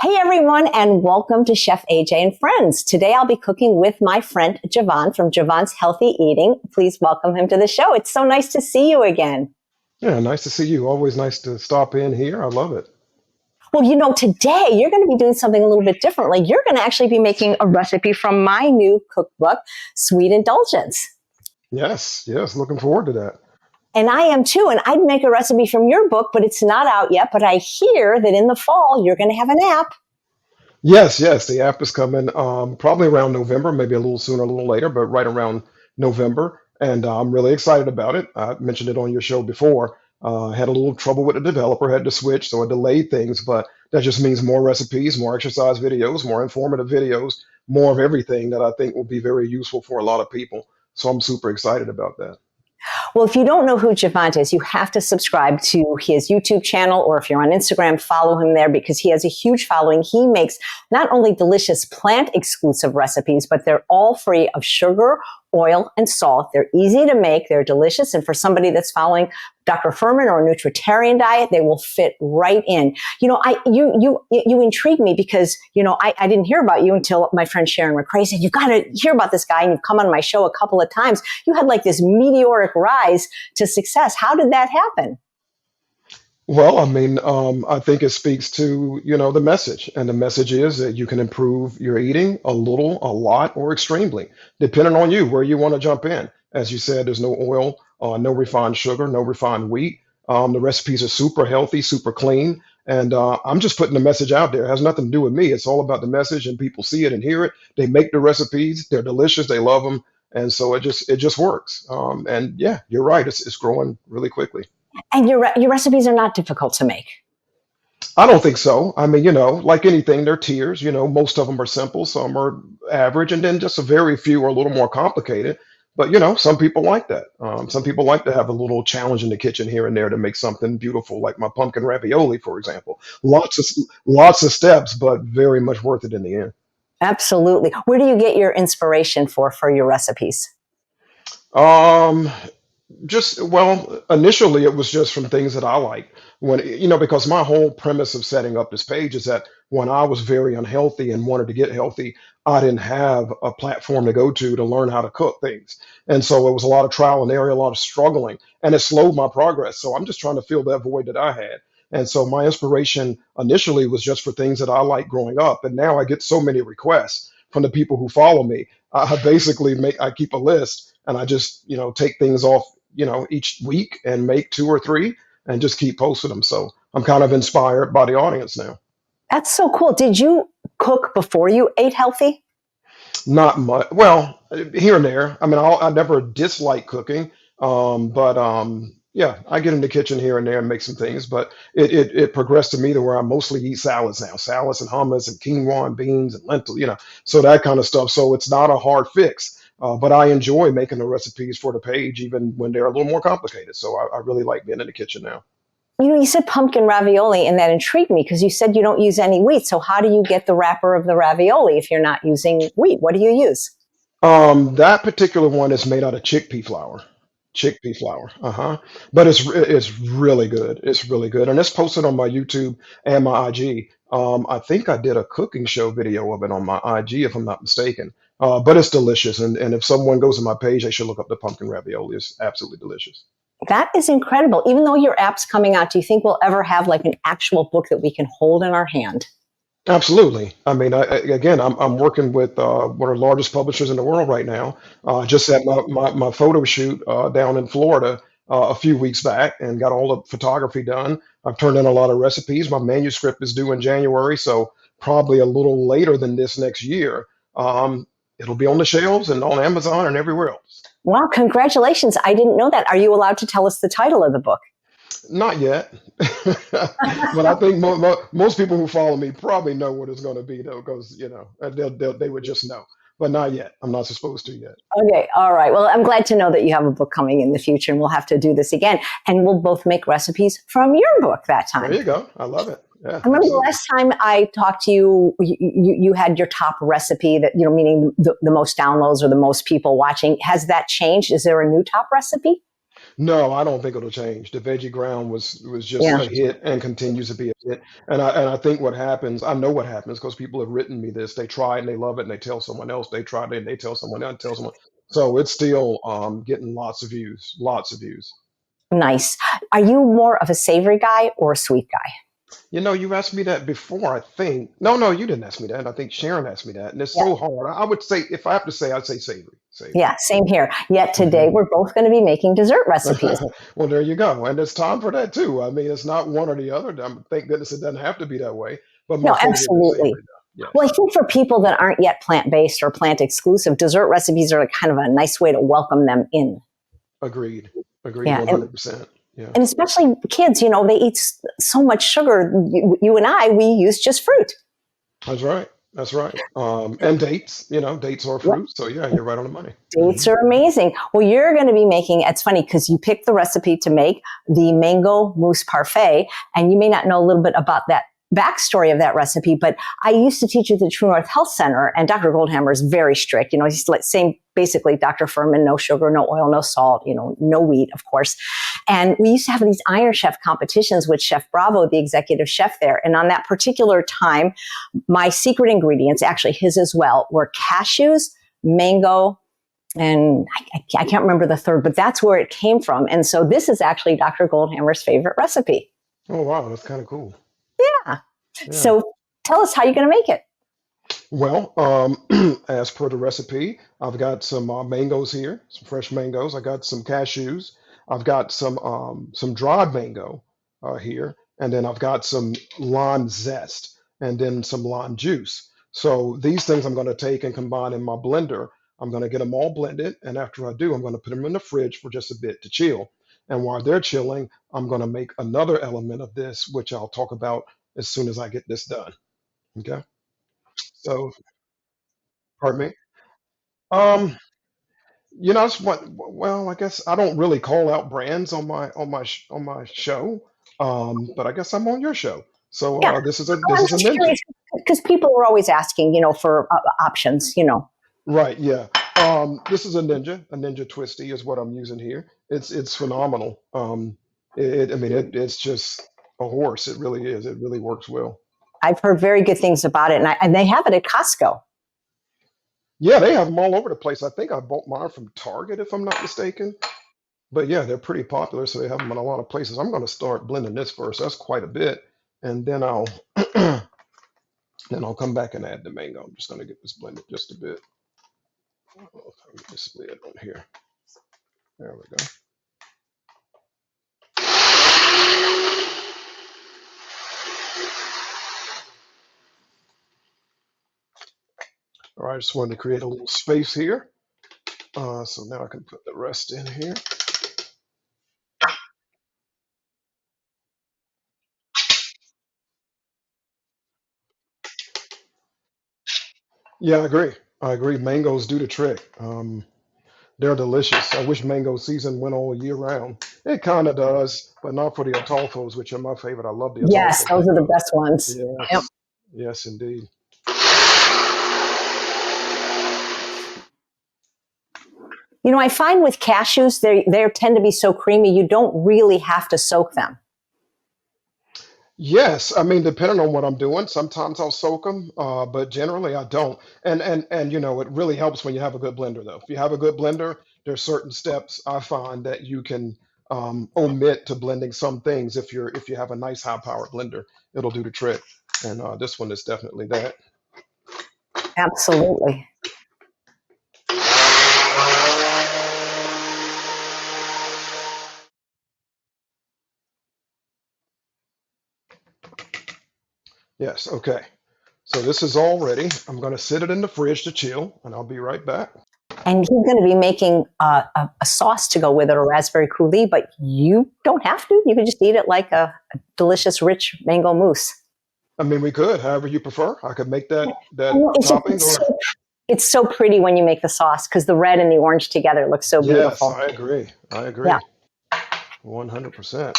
Hey everyone, and welcome to Chef AJ and Friends. Today I'll be cooking with my friend Javant from Javant's Healthy Eating. Please welcome him to the show. It's so nice to see you again. Yeah, nice to see you. Always nice to stop in here. I love it. Well, today you're going to be doing something a little bit different. Like you're going to actually be making a recipe from my new cookbook, Sweet Indulgence. Yes, looking forward to that. And I am too. And I'd make a recipe from your book, but it's not out yet. But I hear that in the fall, you're going to have an app. Yes, the app is coming probably around November, maybe a little sooner, a little later, but right around November. And I'm really excited about it. I mentioned it on your show before. Had a little trouble with the developer, had to switch, so I delayed things, but that just means more recipes, more exercise videos, more informative videos, more of everything that I think will be very useful for a lot of people. So I'm super excited about that. Well, if you don't know who Javant is, you have to subscribe to his YouTube channel, or if you're on Instagram, follow him there because he has a huge following. He makes not only delicious plant exclusive recipes, but they're all free of sugar, oil, and salt. They're easy to make. They're delicious. And for somebody that's following Dr. Furman or a nutritarian diet, they will fit right in. You intrigue me because, I didn't hear about you until my friend Sharon McCrae said, you've got to hear about this guy. And you've come on my show a couple of times. You had like this meteoric rise to success. How did that happen? Well, I think it speaks to, the message. And the message is that you can improve your eating a little, a lot, or extremely, depending on you, where you want to jump in. As you said, there's no oil, no refined sugar, no refined wheat. The recipes are super healthy, super clean. And I'm just putting the message out there. It has nothing to do with me. It's all about the message, and people see it and hear it. They make the recipes. They're delicious. They love them. And so it just works. And yeah, you're right. It's growing really quickly. And your recipes are not difficult to make. I don't think so. Like anything, there are tiers. Most of them are simple, some are average, and then just a very few are a little more complicated. But some people like that. Some people like to have a little challenge in the kitchen here and there to make something beautiful, like my pumpkin ravioli, for example. Lots of steps, but very much worth it in the end. Absolutely. Where do you get your inspiration for your recipes? Um, initially it was just from things that I like. Because my whole premise of setting up this page is that when I was very unhealthy and wanted to get healthy, I didn't have a platform to go to learn how to cook things. And so it was a lot of trial and error, a lot of struggling, and it slowed my progress. So I'm just trying to fill that void that I had. And so my inspiration initially was just for things that I liked growing up. And now I get so many requests from the people who follow me. I keep a list, and I just, take things off, each week and make two or three and just keep posting them. So I'm kind of inspired by the audience now. That's so cool. Did you cook before you ate healthy? Not much. Well, here and there. I never dislike cooking, but yeah, I get in the kitchen here and there and make some things. But it progressed to me to where I mostly eat salads now, salads and hummus and quinoa and beans and lentil, so that kind of stuff. So it's not a hard fix. But I enjoy making the recipes for the page, even when they're a little more complicated. So I really like being in the kitchen now. You said pumpkin ravioli, and that intrigued me because you said you don't use any wheat. So how do you get the wrapper of the ravioli if you're not using wheat? What do you use? That particular one is made out of chickpea flour. Chickpea flour. Uh-huh. But it's really good. It's really good. And it's posted on my YouTube and my IG. I think I did a cooking show video of it on my IG, if I'm not mistaken. But it's delicious. And if someone goes to my page, they should look up the pumpkin ravioli. It's absolutely delicious. That is incredible. Even though your app's coming out, do you think we'll ever have like an actual book that we can hold in our hand? Absolutely. Again, I'm working with one of the largest publishers in the world right now. Just had my photo shoot down in Florida a few weeks back and got all the photography done. I've turned in a lot of recipes. My manuscript is due in January, so probably a little later than this next year. It'll be on the shelves and on Amazon and everywhere else. Wow, congratulations. I didn't know that. Are you allowed to tell us the title of the book? Not yet, but I think most people who follow me probably know what it's going to be, though, because they would just know. But not yet. I'm not supposed to yet. Okay, all right. Well, I'm glad to know that you have a book coming in the future, and we'll have to do this again. And we'll both make recipes from your book that time. There you go. I love it. Yeah, I remember the absolutely. last time I talked to you, you had your top recipe that, meaning the most downloads or the most people watching. Has that changed? Is there a new top recipe? No, I don't think it'll change. The veggie ground was just Yeah, a hit and continues to be a hit. And I think what happens, I know what happens because people have written me this. They try it and they love it and they tell someone else. They tried it and they tell someone else, tell someone. So it's still getting lots of views, lots of views. nice. Are you more of a savory guy or a sweet guy? You know, you asked me that before, I think. No, no, you didn't ask me that. I think Sharon asked me that. And it's Yeah, so hard. I would say, if I have to say, I'd say savory. Savory. yeah, same here. Yet today Hmm. we're both going to be making dessert recipes. Well, there you go. And it's time for that too. I mean, it's not one or the other. Thank goodness it doesn't have to be that way. But my No, favorite is absolutely. savory though. Well, Yes. I think for people that aren't yet plant based or plant exclusive, dessert recipes are kind of a nice way to welcome them in. Agreed. Agreed Yeah. And 100%. Yeah. And especially kids, they eat so much sugar. You and I, we use just fruit. That's right. That's right. And dates, dates are Yep. fruit. So yeah, you're right on the money. Dates are amazing. Well, you're going to be making, it's funny because you picked the recipe to make the mango mousse parfait, and you may not know a little bit about that backstory of that recipe, but I used to teach at the True North Health Center, and Dr. Goldhammer is very strict. He's like same, basically Dr. Furman, no sugar, no oil, no salt, no wheat, of course. And we used to have these Iron Chef competitions with Chef Bravo, the executive chef there. And on that particular time, my secret ingredients, actually his as well, were cashews, mango, and I can't remember the third, but that's where it came from. And so this is actually Dr. Goldhammer's favorite recipe. Oh wow, that's kind of cool. Yeah. Yeah. So tell us how you're going to make it. Well, as per the recipe, I've got some mangoes here, some fresh mangoes. I got some cashews. I've got some dried mango here, and then I've got some lime zest, and then some lime juice. So these things I'm going to take and combine in my blender. I'm going to get them all blended, and after I do, I'm going to put them in the fridge for just a bit to chill. And while they're chilling, I'm going to make another element of this, which I'll talk about as soon as I get this done. Okay. So, pardon me. Um, that's what. Well, I guess I don't really call out brands on my show, but I guess I'm on your show. So Yeah. this I'm is a just ninja, curious because people are always asking, for options. right? Yeah. This is a ninja twisty is what I'm using here. It's phenomenal. I mean, it's just a horse. It really is. It really works well. I've heard very good things about it, and they have it at Costco. Yeah, they have them all over the place. I think I bought mine from Target, if I'm not mistaken. But yeah, they're pretty popular, so they have them in a lot of places. I'm going to start blending this first. That's quite a bit, and then I'll then I'll come back and add the mango. I'm just going to get this blended just a bit. Oh, let me just lay it on here. There we go. All right, I just wanted to create a little space here, so now I can put the rest in here. Yeah, I agree. I agree. Mangoes do the trick. They're delicious. I wish mango season went all year round. It kind of does, but not for the Atolfos, which are my favorite. I love the Yes, Atolfo those are the mango. best ones. Yep. Yes, yes, indeed. I find with cashews, they tend to be so creamy, you don't really have to soak them. Yes, I mean, depending on what I'm doing, sometimes I'll soak them, but generally I don't. And it really helps when you have a good blender, though. If you have a good blender, there's certain steps I find that you can omit to blending some things. If you have a nice high-powered blender, it'll do the trick. And this one is definitely that. Absolutely. Yes, okay. So this is all ready. I'm going to sit it in the fridge to chill, and I'll be right back. And he's going to be making a sauce to go with it, a raspberry coulis, but you don't have to. You can just eat it like a delicious, rich mango mousse. I mean, we could, however you prefer. I could make I that know, topping, or it's so pretty when you make the sauce because the red and the orange together looks so yes, beautiful. I agree. I Yeah. agree. 100%.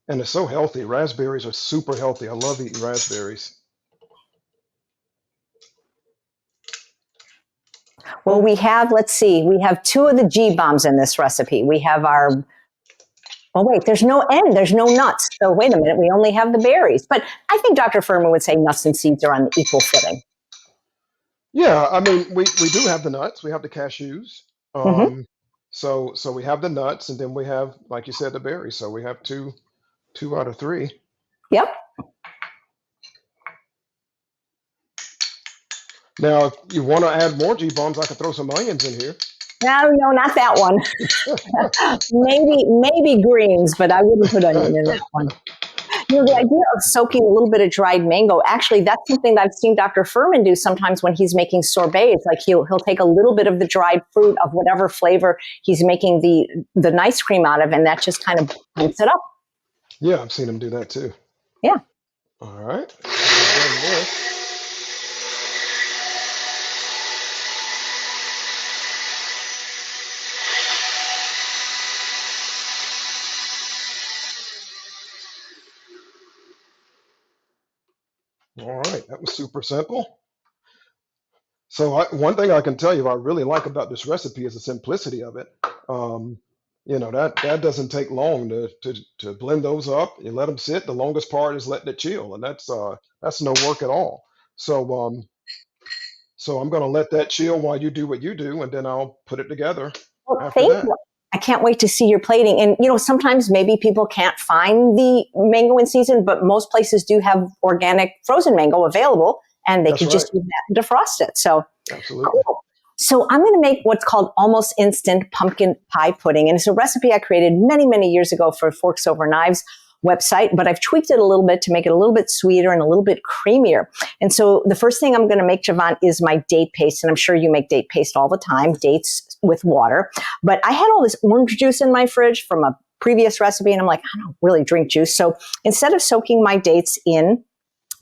And it's so healthy. Raspberries are super healthy. I love eating raspberries. Well, we have, let's see, we have two of the G bombs in this recipe. We have our, oh wait, there's no N, there's no nuts. So wait a minute, we only have the berries. But I think Dr. Furman would say nuts and seeds are on equal footing. Yeah, I mean, we do have the nuts. We have the cashews. Mm-hmm. So we have the nuts, and then we have, like you said, the berries. So we have two out of three. Yep. Now, if you want to add more G bombs, I could throw some onions in here. No, no, not that one. maybe greens, but I wouldn't put onion in that one. You know, the idea of soaking a little bit of dried mango, actually, that's something that I've seen Dr. Furman do sometimes when he's making sorbets. Like he'll take a little bit of the dried fruit of whatever flavor he's making the nice cream out of, and that just kind of boosts it up. Yeah, I've seen him do that too. Yeah. All right. All right, that was super simple. So one thing I can tell you I really like about this recipe is the simplicity of it. Um, that doesn't take long to blend those up. You let them sit. The longest part is letting it chill, and that's no work at all. So so I'm going to let that chill while you do what you do, and then I'll put it together Well, after thank that. you. I can't wait to see your plating. And, you know, sometimes maybe people can't find the mango in season, but most places do have organic frozen mango available, and they That's could right. just use that to defrost it. So Absolutely. cool. So I'm going to make what's called almost instant pumpkin pie pudding. And it's a recipe I created many, many years ago for Forks Over Knives website, but I've tweaked it a little bit to make it a little bit sweeter and a little bit creamier. And so the first thing I'm going to make, Javant, is my date paste. And I'm sure you make date paste all the time, dates with water. But I had all this orange juice in my fridge from a previous recipe, and I'm like, I don't really drink juice. So instead of soaking my dates in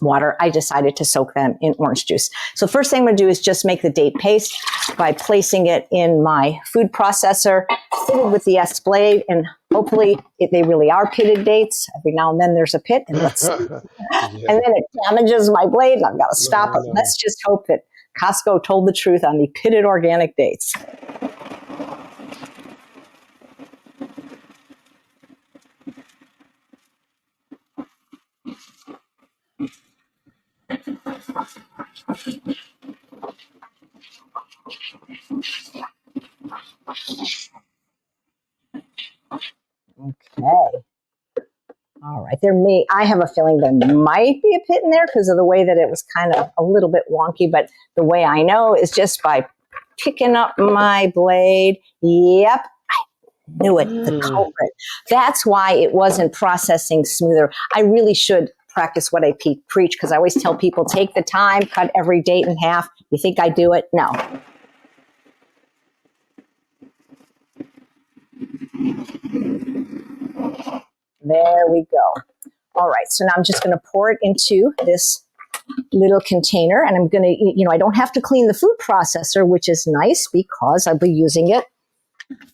water, I decided to soak them in orange juice. So the first thing I'm going to do is just make the date paste by placing it in my food processor, fitted with the S blade, and hopefully they really are pitted dates. Every now and then there's a pit, and let's see. Yeah. And then it damages my blade, and I've got to stop it. No. Let's just hope that Costco told the truth on the pitted organic dates. Okay. All right. I have a feeling there might be a pit in there because of the way that it was kind of a little bit wonky, but the way I know is just by picking up my blade. Yep. I knew it, the culprit. That's why it wasn't processing smoother. I really should practice what I preach, because I always tell people, take the time, cut every date in half. You think I do it? No. There we go. All right, so now I'm just going to pour it into this little container, and I'm going to, I don't have to clean the food processor, which is nice because I'll be using it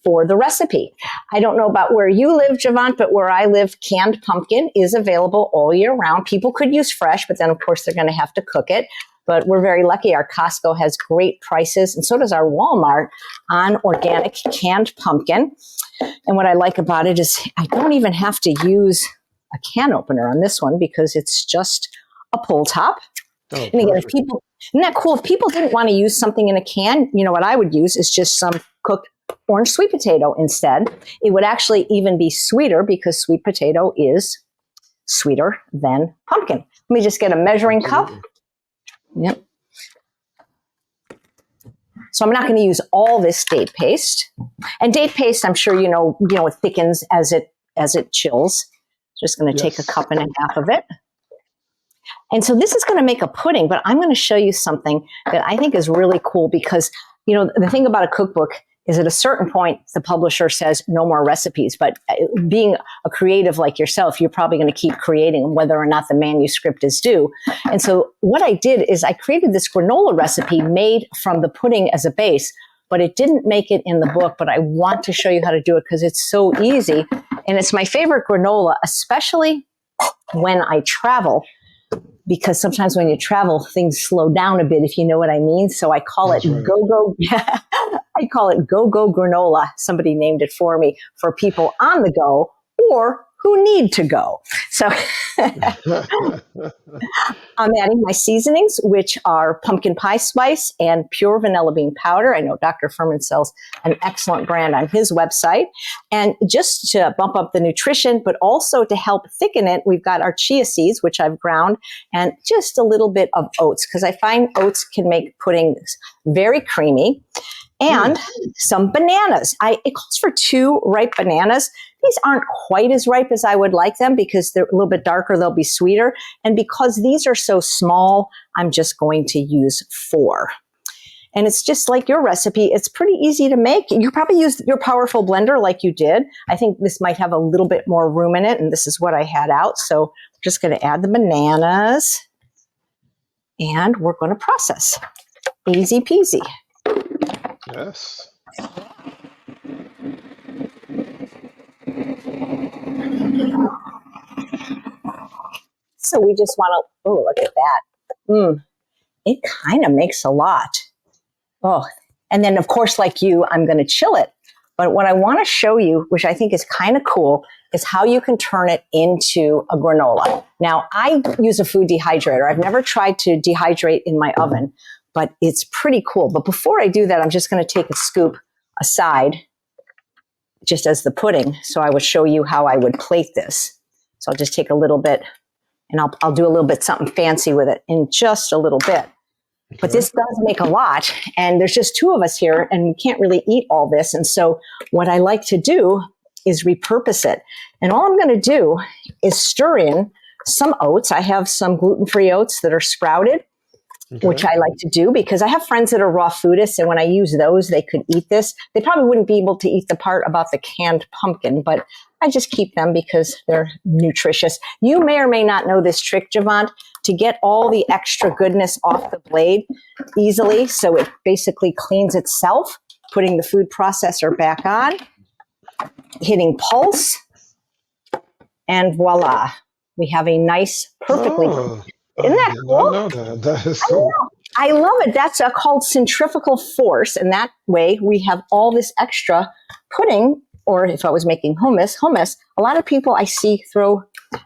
for the recipe. I don't know about where you live, Javant, but where I live, canned pumpkin is available all year round. People could use fresh, but then of course they're going to have to cook it. But we're very lucky. Our Costco has great prices, and so does our Walmart, on organic canned pumpkin. And what I like about it is I don't even have to use a can opener on this one because it's just a pull top. Oh, and again, isn't that cool? If people didn't want to use something in a can, what I would use is just some cooked orange sweet potato instead. It would actually even be sweeter because sweet potato is sweeter than pumpkin. Let me just get a measuring cup. Yep. So I'm not going to use all this date paste. And date paste, I'm sure it thickens as it chills. Just going to take a cup and a half of it. And so this is going to make a pudding, but I'm going to show you something that I think is really cool because, the thing about a cookbook is at a certain point, the publisher says no more recipes. But being a creative like yourself, you're probably going to keep creating them whether or not the manuscript is due. And so what I did is I created this granola recipe made from the pudding as a base, but it didn't make it in the book. But I want to show you how to do it because it's so easy. And it's my favorite granola, especially when I travel. because sometimes when you travel, things slow down a bit, if you know what I mean. So I call it That's right. go-go. I call it go-go granola. Somebody named it for me, for people on the go or who need to go. So I'm adding my seasonings, which are pumpkin pie spice and pure vanilla bean powder. I know Dr. Furman sells an excellent brand on his website. And just to bump up the nutrition, but also to help thicken it, we've got our chia seeds, which I've ground, and just a little bit of oats, because I find oats can make puddings very creamy. And some bananas. It calls for 2 ripe bananas. These aren't quite as ripe as I would like them because they're a little bit darker, they'll be sweeter. And because these are so small, I'm just going to use 4. And it's just like your recipe. It's pretty easy to make. You probably use your powerful blender like you did. I think this might have a little bit more room in it, and this is what I had out. So I'm just going to add the bananas, and we're going to process. Easy peasy. Yes. So we just want to, oh, look at that. It kind of makes a lot. Oh, and then of course, like you, I'm going to chill it. But what I want to show you, which I think is kind of cool, is how you can turn it into a granola. Now, I use a food dehydrator. I've never tried to dehydrate in my oven, but it's pretty cool. But before I do that, I'm just going to take a scoop aside, just as the pudding. So I would show you how I would plate this. So I'll just take a little bit, and I'll do a little bit something fancy with it in just a little bit. Okay. But this does make a lot, and there's just 2 of us here, and we can't really eat all this. And so what I like to do is repurpose it. And all I'm going to do is stir in some oats. I have some gluten-free oats that are sprouted, which I like to do because I have friends that are raw foodists, and when I use those, they could eat this. They probably wouldn't be able to eat the part about the canned pumpkin, but I just keep them because they're nutritious. You may or may not know this trick, Javant, to get all the extra goodness off the blade easily, so it basically cleans itself. Putting the food processor back on, hitting pulse, and voila. We have a nice, perfectly... Isn't that cool? I know that. That is cool. I love it. That's called centrifugal force. And that way we have all this extra pudding, or if I was making hummus. A lot of people I see throw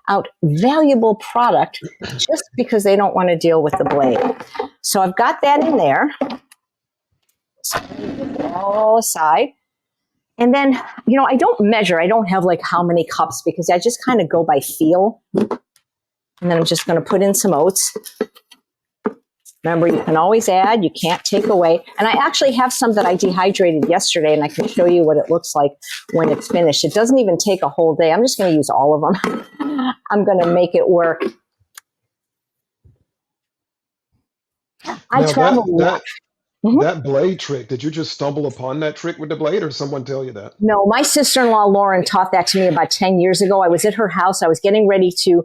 out valuable product just because they don't want to deal with the blade. So I've got that in there. All aside. And then, I don't measure. I don't have like how many cups because I just kind of go by feel. And then I'm just going to put in some oats. Remember, you can always add. You can't take away. And I actually have some that I dehydrated yesterday, and I can show you what it looks like when it's finished. It doesn't even take a whole day. I'm just going to use all of them. I'm going to make it work. I travel a lot. That blade trick, did you just stumble upon that trick with the blade or someone tell you that? No, my sister-in-law, Lauren, taught that to me about 10 years ago. I was at her house. I was getting ready to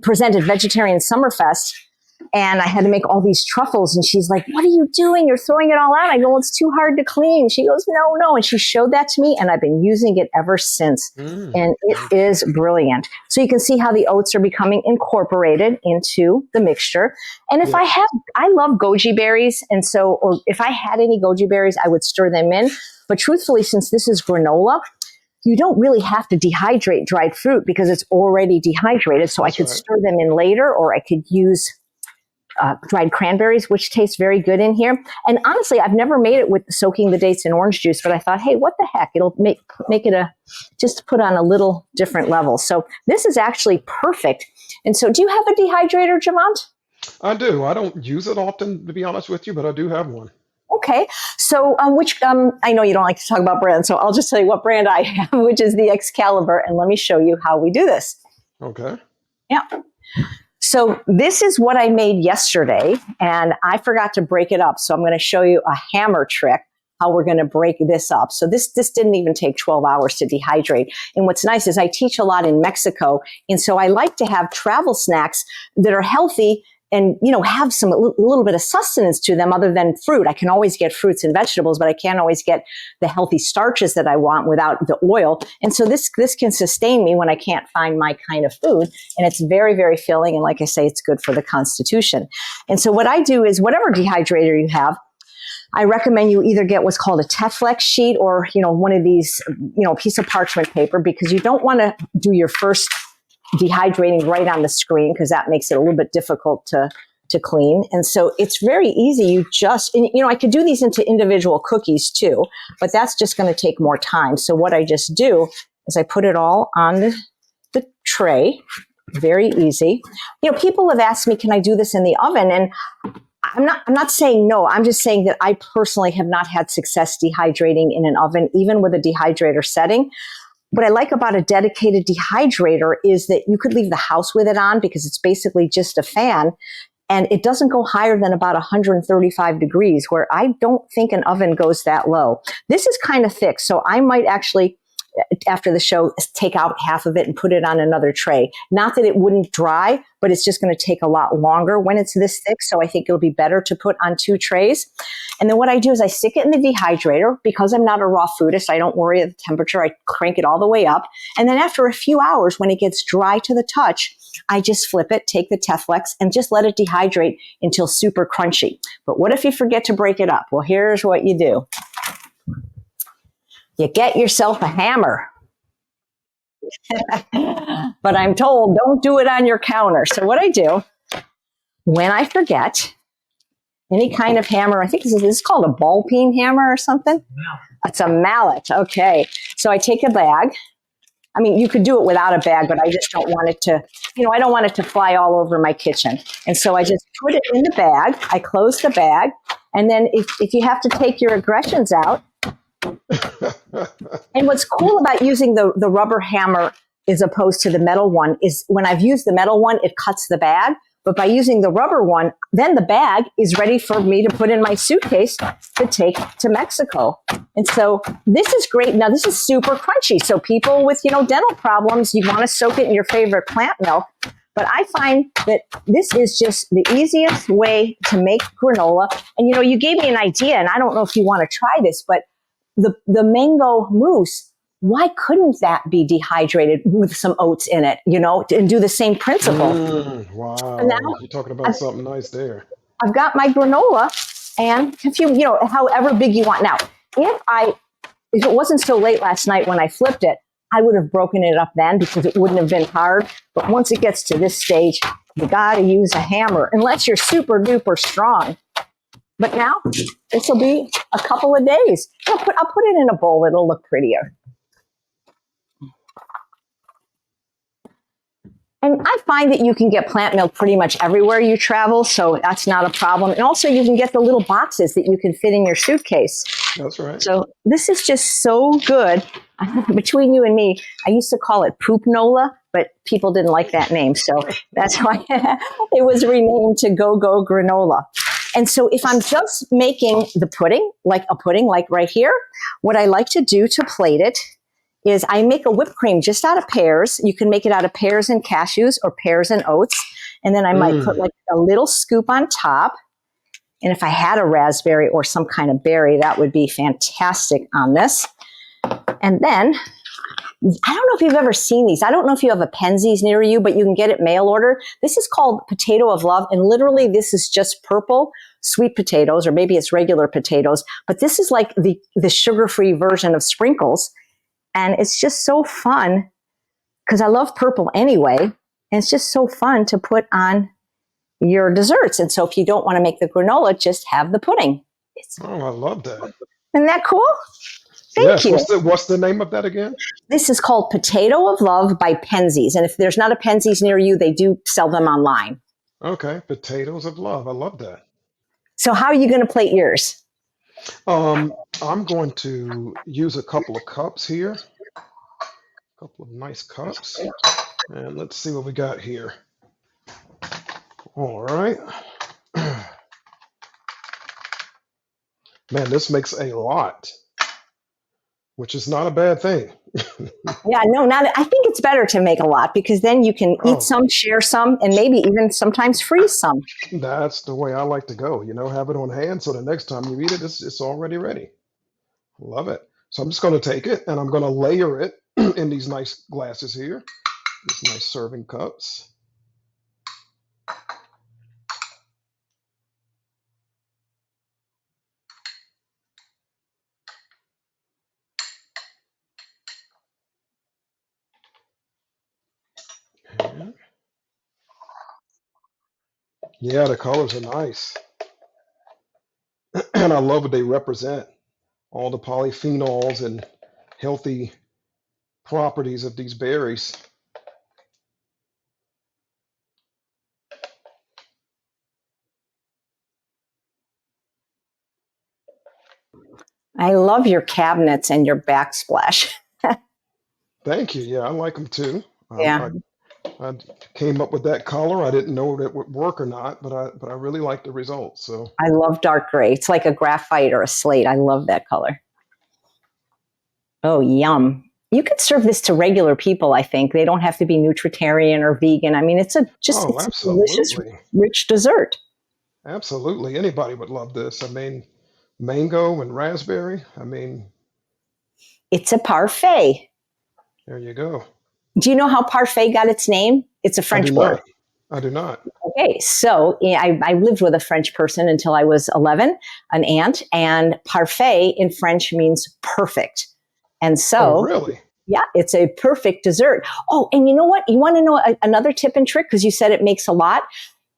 present at Vegetarian Summerfest, and I had to make all these truffles. And she's like, what are you doing? You're throwing it all out. I go, well, it's too hard to clean. She goes, no. And she showed that to me, and I've been using it ever since. And it is brilliant. So you can see how the oats are becoming incorporated into the mixture. And if I love goji berries. And so, or if I had any goji berries, I would stir them in. But truthfully, since this is granola, you don't really have to dehydrate dried fruit because it's already dehydrated. So I could stir them in later, or I could use dried cranberries, which taste very good in here. And honestly, I've never made it with soaking the dates in orange juice, but I thought, hey, what the heck? It'll make it just put on a little different level. So this is actually perfect. And so do you have a dehydrator, Javant? I do. I don't use it often, to be honest with you, but I do have one. Okay. So I know you don't like to talk about brands, so I'll just tell you what brand I have, which is the Excalibur. And let me show you how we do this. Okay. Yeah. So this is what I made yesterday, and I forgot to break it up. So I'm going to show you a hammer trick, how we're going to break this up. So this didn't even take 12 hours to dehydrate. And what's nice is I teach a lot in Mexico. And so I like to have travel snacks that are healthy and, have a little bit of sustenance to them other than fruit. I can always get fruits and vegetables, but I can't always get the healthy starches that I want without the oil. And so this can sustain me when I can't find my kind of food. And it's very, very filling. And like I say, it's good for the constitution. And so what I do is whatever dehydrator you have, I recommend you either get what's called a Teflex sheet or, one of these, piece of parchment paper, because you don't want to do your first dehydrating right on the screen because that makes it a little bit difficult to clean. And so it's very easy. I could do these into individual cookies too, but that's just going to take more time. So what I just do is I put it all on the tray. Very easy. People have asked me, can I do this in the oven? And I'm not saying no. I'm just saying that I personally have not had success dehydrating in an oven, even with a dehydrator setting. What I like about a dedicated dehydrator is that you could leave the house with it on because it's basically just a fan and it doesn't go higher than about 135 degrees, where I don't think an oven goes that low. This is kind of thick, so I might actually, after the show, take out half of it and put it on another tray. Not that it wouldn't dry, but it's just going to take a lot longer when it's this thick. So I think it'll be better to put on 2 trays. And then what I do is I stick it in the dehydrator. Because I'm not a raw foodist, I don't worry at the temperature. I crank it all the way up. And then after a few hours, when it gets dry to the touch, I just flip it, take the Teflex, and just let it dehydrate until super crunchy. But what if you forget to break it up? Well, here's what you do. You get yourself a hammer. But I'm told don't do it on your counter. So what I do, when I forget, any kind of hammer, I think this is called a ball peen hammer or something. Mallet. It's a mallet. Okay. So I take a bag. I mean, you could do it without a bag, but I just don't want it to, I don't want it to fly all over my kitchen. And so I just put it in the bag. I close the bag. And then if you have to take your aggressions out, and what's cool about using the rubber hammer as opposed to the metal one is when I've used the metal one, it cuts the bag. But by using the rubber one, then the bag is ready for me to put in my suitcase to take to Mexico. And so this is great. Now, this is super crunchy. So people with, dental problems, you want to soak it in your favorite plant milk. But I find that this is just the easiest way to make granola. And, you gave me an idea, and I don't know if you want to try this, but the mango mousse, why couldn't that be dehydrated with some oats in it, and do the same principle? Wow. And now You're talking about something nice there. I've got my granola, and if you, however big you want. Now, if it wasn't so late last night when I flipped it, I would have broken it up then because it wouldn't have been hard. But once it gets to this stage, you got to use a hammer unless you're super duper strong. But now this will be a couple of days. I'll put it in a bowl. It'll look prettier. And I find that you can get plant milk pretty much everywhere you travel, so that's not a problem. And also you can get the little boxes that you can fit in your suitcase. That's right. So this is just so good. Between you and me, I used to call it Poop-nola, but people didn't like that name. So that's why it was renamed to Go-Go Granola. And so if I'm just making the pudding like right here, what I like to do to plate it is I make a whipped cream just out of pears. You can make it out of pears and cashews or pears and oats. And then I might put like a little scoop on top. And if I had a raspberry or some kind of berry, that would be fantastic on this. And then, I don't know if you've ever seen these. I don't know if you have a Penzies near you, but you can get it mail order. This is called Potato of Love. And literally this is just purple sweet potatoes, or maybe it's regular potatoes. But this is like the sugar-free version of sprinkles. And it's just so fun because I love purple anyway. And it's just so fun to put on your desserts. And so if you don't want to make the granola, just have the pudding. Oh, I love that. Isn't that cool? Thank you. What's the name of that again? This is called Potato of Love by Penzies. And if there's not a Penzies near you, they do sell them online. Okay. Potatoes of Love. I love that. So how are you going to plate yours? I'm going to use a couple of cups here. A couple of nice cups. And let's see what we got here. All right. Man, this makes a lot. which is not a bad thing. Yeah, no, not. I think it's better to make a lot because then you can eat Oh, some, share some, and maybe even sometimes freeze some. that's the way I like to go. Have it on hand so the next time you eat it, it's already ready. Love it. So I'm just going to take it and I'm going to layer it in these nice glasses here, these nice serving cups. And yeah, the colors are nice. And I love what they represent, all the polyphenols and healthy properties of these berries. I love your cabinets and your backsplash. Thank you. Yeah, I like them too. Yeah, I came up with that color. I didn't know if it would work or not, but I really like the results. So I love dark gray. It's like a graphite or a slate. I love that color. Oh, yum. You could serve this to regular people, I think. They don't have to be nutritarian or vegan. I mean, oh, it's a delicious, absolutely. rich dessert. Absolutely. Anybody would love this. I mean, mango and raspberry. I mean, It's a parfait. there you go. Do you know how parfait got its name? It's a I do French word. not. I do not. Okay, so yeah, I lived with a French person until I was 11, an aunt, and parfait in French means perfect. And Oh, so, really? yeah, it's a perfect dessert. Oh, and you know what? You want to know another tip and trick because you said it makes a lot.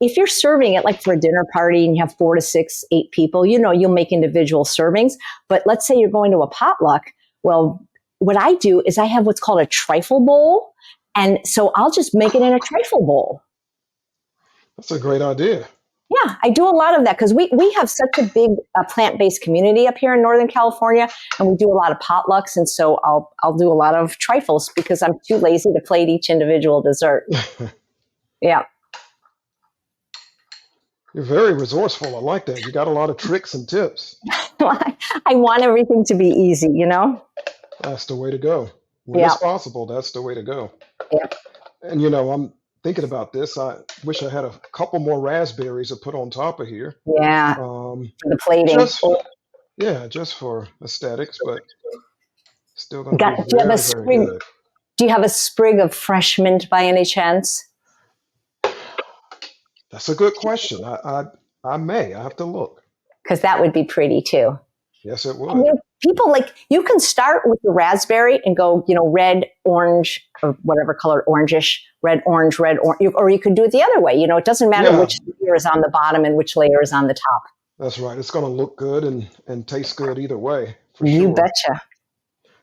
If you're serving it like for a dinner party and you have 4 to 6, 8 people, you'll make individual servings. But let's say you're going to a potluck. Well, what I do is I have what's called a trifle bowl. And so I'll just make it in a trifle bowl. That's a great idea. Yeah, I do a lot of that because we have such a big plant-based community up here in Northern California, and we do a lot of potlucks, and so I'll do a lot of trifles because I'm too lazy to plate each individual dessert. Yeah, You're very resourceful. I like that. You got a lot of tricks and tips. I want everything to be easy. That's the way to go. When it's Yeah, possible, that's the way to go. yeah, And I'm thinking about this. I wish I had a couple more raspberries to put on top of here. yeah. Um, For the plating. just yeah, just for aesthetics, but still going to be Do you have a very, very sprig? good. Do you have a sprig of fresh mint by any chance? That's a good question. I may. I have to look. Because that would be pretty too. Yes, it And would. people like you can start with the raspberry and go, red, orange, or whatever color, orangish, red, orange, or you could do it the other way. It doesn't matter Yeah, which layer is on the bottom and which layer is on the top. that's right. It's going to look good and taste good either way, for You sure. betcha.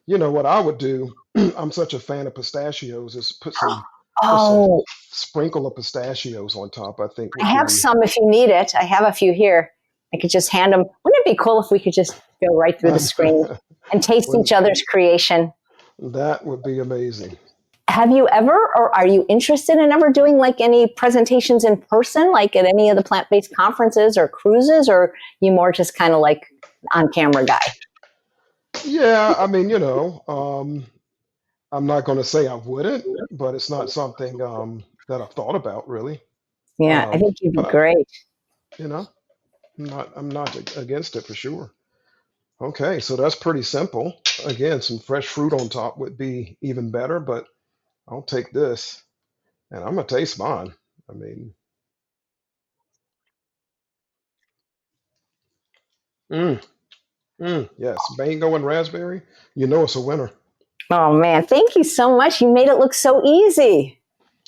You know what I would do? I'm such a fan of pistachios. Is put some Oh, sprinkle of pistachios on top. I think I would have be. some if you need it. I have a few here. I could just hand them. Wouldn't it be cool if we could just go right through the screen and taste Wouldn't- each other's creation? that would be amazing. Have you ever, or are you interested in ever doing like any presentations in person, like at any of the plant-based conferences or cruises, or you more just kind of like on camera guy? Yeah, I mean, I'm not going to say I wouldn't, but it's not something that I've thought about really. Yeah, I Um, think you'd be but great. you know, I'm not against it for sure. Okay, so that's pretty simple. Again, some fresh fruit on top would be even better, but I'll take this and I'm gonna taste mine. I mean, mm, yes, mango and raspberry. It's a winner. Oh man, thank you so much. You made it look so easy.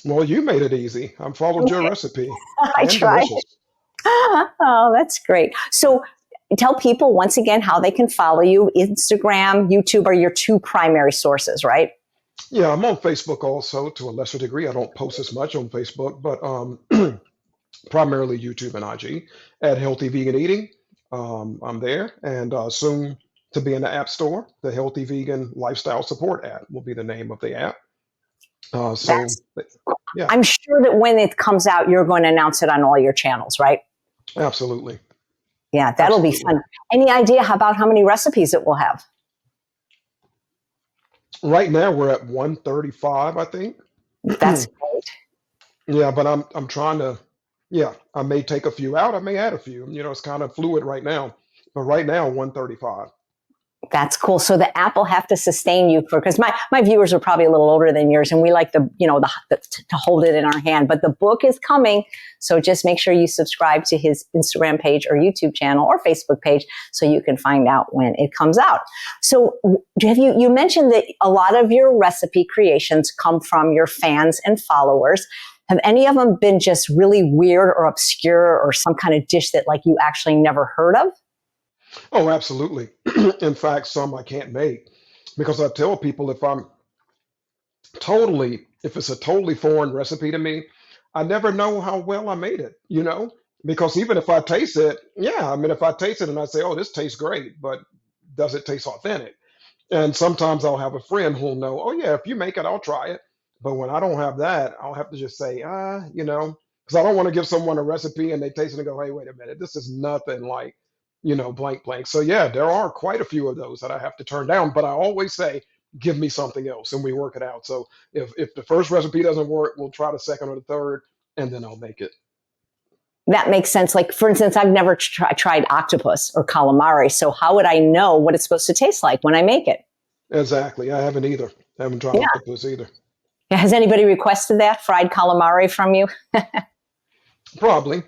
Well, you made it easy. I followed your recipe I and tried. delicious. Oh, that's great. So tell people once again how they can follow you. Instagram, YouTube are your two primary sources, right? Yeah, I'm on Facebook also to a lesser degree. I don't post as much on Facebook, but primarily YouTube and IG at Healthy Vegan Eating. I'm there, and soon to be in the App Store. The Healthy Vegan Lifestyle Support app will be the name of the app. So, That's yeah, I'm sure that when it comes out, you're going to announce it on all your channels, right? absolutely, Yeah, that'll be absolutely. fun. Any idea about how many recipes it will have? Right now we're at 135, I think. That's great. Yeah, but I'm trying to, yeah, I may take a few out, I may add a few. It's kind of fluid right now. But right now, 135. That's cool. So the app will have to sustain you for, because my viewers are probably a little older than yours, and we like to hold it in our hand. But the book is coming, so just make sure you subscribe to his Instagram page or YouTube channel or Facebook page so you can find out when it comes out. So you mentioned that a lot of your recipe creations come from your fans and followers. Have any of them been just really weird or obscure, or some kind of dish that like you actually never heard of? Oh, absolutely. In fact, some I can't make because I tell people if it's a totally foreign recipe to me, I never know how well I made it. Because even if I taste it, yeah, I mean, if I taste it and I say, oh, this tastes great, but does it taste authentic? And sometimes I'll have a friend who'll know, oh, yeah, if you make it, I'll try it. But when I don't have that, I'll have to just say, because I don't want to give someone a recipe and they taste it and go, hey, wait a minute, this is nothing like, blank, blank. So, yeah, there are quite a few of those that I have to turn down. But I always say, give me something else and we work it out. So if the first recipe doesn't work, we'll try the second or the third and then I'll make it. That makes sense. Like, for instance, I've never tried octopus or calamari. So how would I know what it's supposed to taste like when I make it? Exactly. I haven't either. I haven't tried Yeah. octopus either. Has anybody requested that fried calamari from you? Probably.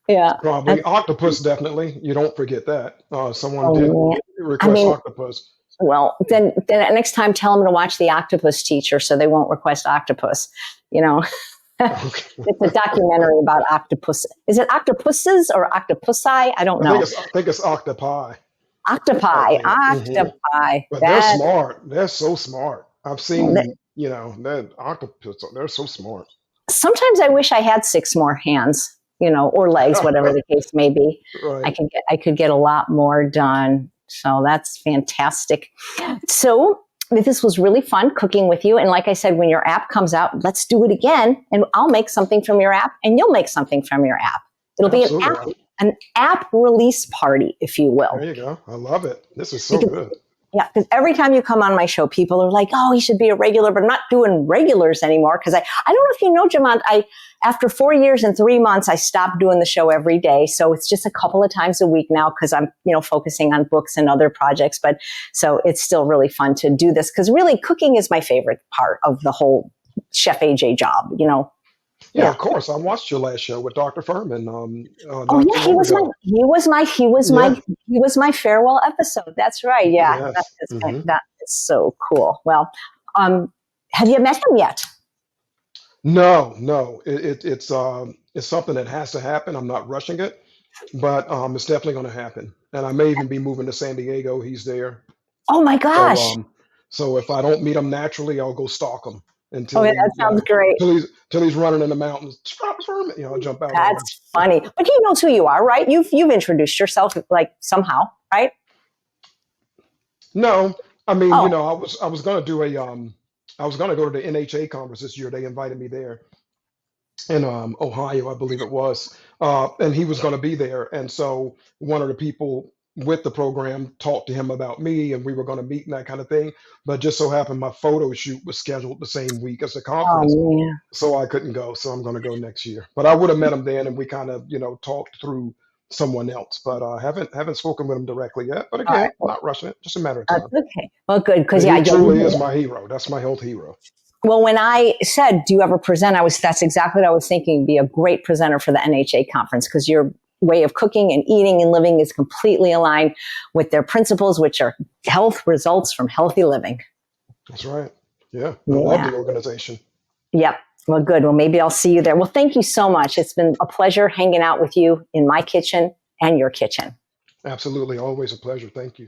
Yeah. Probably. Octopus, definitely. You don't forget that. Someone did Oh, I request mean, octopus. well, then next time tell them to watch The Octopus Teacher so they won't request octopus. You know, Okay. it's a documentary about octopus. Is it octopuses or octopusi? I don't know. I think it's octopi. I Octopi, think. octopi. But they're That, smart. They're so smart. I've seen, that octopus. They're so smart. sometimes I wish I had six more hands, or legs, whatever the case may be. Right. I could get a lot more done. So that's fantastic. So this was really fun cooking with you. And like I said, when your app comes out, let's do it again. And I'll make something from your app and you'll make something from your app. It'll be Absolutely. an app release party, if you will. There you go. I love it. This is so good. Yeah, because every time you come on my show, people are like, "Oh, he should be a regular," but I'm not doing regulars anymore. Because I don't know if you know, Javant, after 4 years and 3 months, I stopped doing the show every day. So it's just a couple of times a week now because I'm, focusing on books and other projects. But so it's still really fun to do this because really cooking is my favorite part of the whole Chef AJ job. Yeah, of course. I watched your last show with Dr. Furman. Oh Not too yeah, long ago. Yeah. he was my farewell episode. That's right. Yeah, Yes. Hmm. that is so cool. Well, have you met him yet? No, no. It's something that has to happen. I'm not rushing it, but it's definitely going to happen. And I may even be moving to San Diego. He's there. Oh my So gosh. so if I don't meet him naturally, I'll go stalk him Oh until yeah, that sounds great. till he's running in the mountains. Dr. Furman, I'll jump out on him. That's funny. But he knows who you are, right? You've introduced yourself like somehow, right? No, I mean, Oh, I was gonna do I was gonna go to the NHA conference this year. They invited me there in Ohio, I believe it was, and he was gonna be there. And so one of the people with the program talked to him about me, and we were gonna meet and that kind of thing. But just so happened my photo shoot was scheduled the same week as the oh conference, man. so I couldn't go. So I'm gonna go next year. But I would have met him then, and we kind of talked through someone else. But haven't spoken with him directly yet. But All again, right. Well, not rushing it. Just a matter of that's time. okay. Well, good because But yeah. he truly is my hero. That's my health hero. Well, when I said, "Do you ever present?" That's exactly what I was thinking. Be a great presenter for the NHA conference because your way of cooking and eating and living is completely aligned with their principles, which are health results from healthy living. That's right. Yeah, I love Yeah. the organization. Yep. Well, good. Well, maybe I'll see you there. Well, thank you so much. It's been a pleasure hanging out with you in my kitchen and your kitchen. Absolutely, always a pleasure. Thank you.